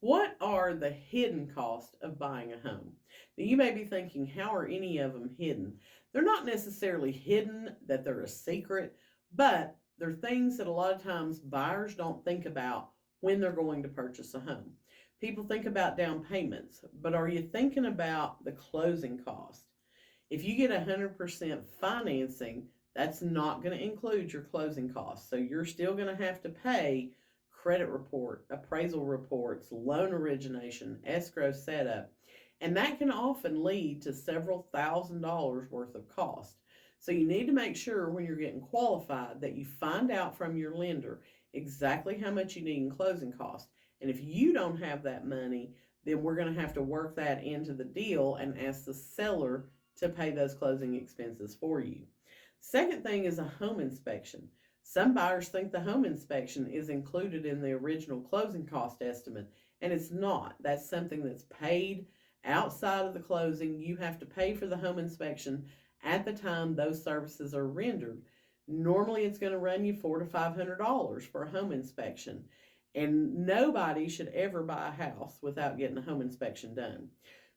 What are the hidden costs of buying a home? Now, you may be thinking, how are any of them hidden? They're not necessarily hidden, that they're a secret, but they're things that a lot of times buyers don't think about when they're going to purchase a home. People think about down payments, but are you thinking about the closing cost? If you get 100% financing, that's not going to include your closing costs. So you're still going to have to pay credit report, appraisal reports, loan origination, escrow setup, and that can often lead to several $1,000s worth of cost. So you need to make sure when you're getting qualified that you find out from your lender exactly how much you need in closing costs. And if you don't have that money, then we're going to have to work that into the deal and ask the seller to pay those closing expenses for you. Second thing is a home inspection. Some buyers think the home inspection is included in the original closing cost estimate, and it's not. That's something that's paid outside of the closing. You have to pay for the home inspection at the time those services are rendered. Normally, it's going to run you $400 to $500 for a home inspection, and nobody should ever buy a house without getting a home inspection done.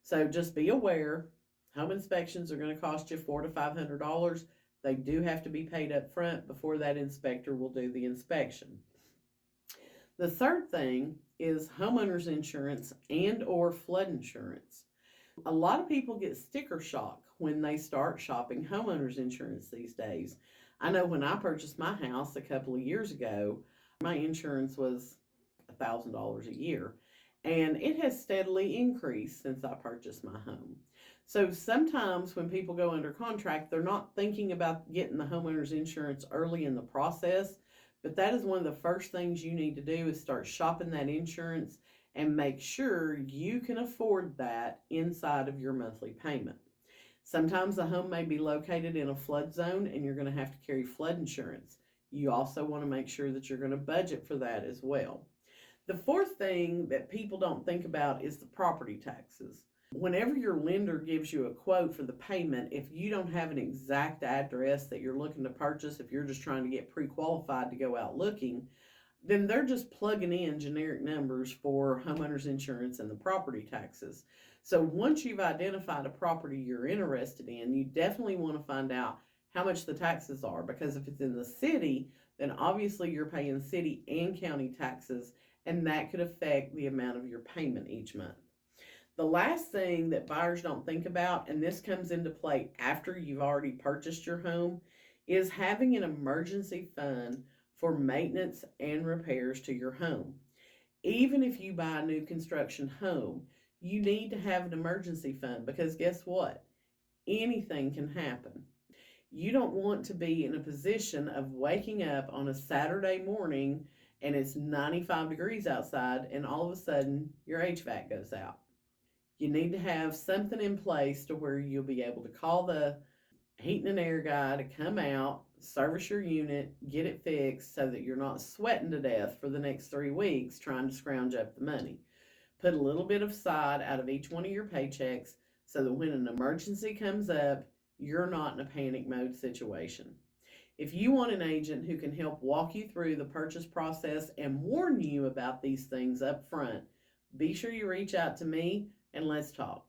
So just be aware, home inspections are going to cost you $400 to $500. They do have to be paid up front before that inspector will do the inspection. The third thing is homeowner's insurance and or flood insurance. A lot of people get sticker shock when they start shopping homeowner's insurance these days. I know when I purchased my house a couple of years ago, my insurance was $1,000 a year, and it has steadily increased since I purchased my home. So sometimes when people go under contract, they're not thinking about getting the homeowner's insurance early in the process, but that is one of the first things you need to do is start shopping that insurance and make sure you can afford that inside of your monthly payment. Sometimes the home may be located in a flood zone and you're going to have to carry flood insurance. You also want to make sure that you're going to budget for that as well. The fourth thing that people don't think about is the property taxes. Whenever your lender gives you a quote for the payment, if you don't have an exact address that you're looking to purchase, if you're just trying to get pre-qualified to go out looking, then they're just plugging in generic numbers for homeowners insurance and the property taxes. So once you've identified a property you're interested in, you definitely want to find out how much the taxes are, because if it's in the city, then obviously you're paying city and county taxes, and that could affect the amount of your payment each month. The last thing that buyers don't think about, and this comes into play after you've already purchased your home, is having an emergency fund for maintenance and repairs to your home. Even if you buy a new construction home, you need to have an emergency fund, because guess what? Anything can happen. You don't want to be in a position of waking up on a Saturday morning and it's 95 degrees outside and all of a sudden your HVAC goes out. You need to have something in place to where you'll be able to call the heating and air guy to come out, service your unit, get it fixed so that you're not sweating to death for the next 3 weeks trying to scrounge up the money. Put a little bit aside out of each one of your paychecks so that when an emergency comes up, you're not in a panic mode situation. If you want an agent who can help walk you through the purchase process and warn you about these things up front, be sure you reach out to me and let's talk.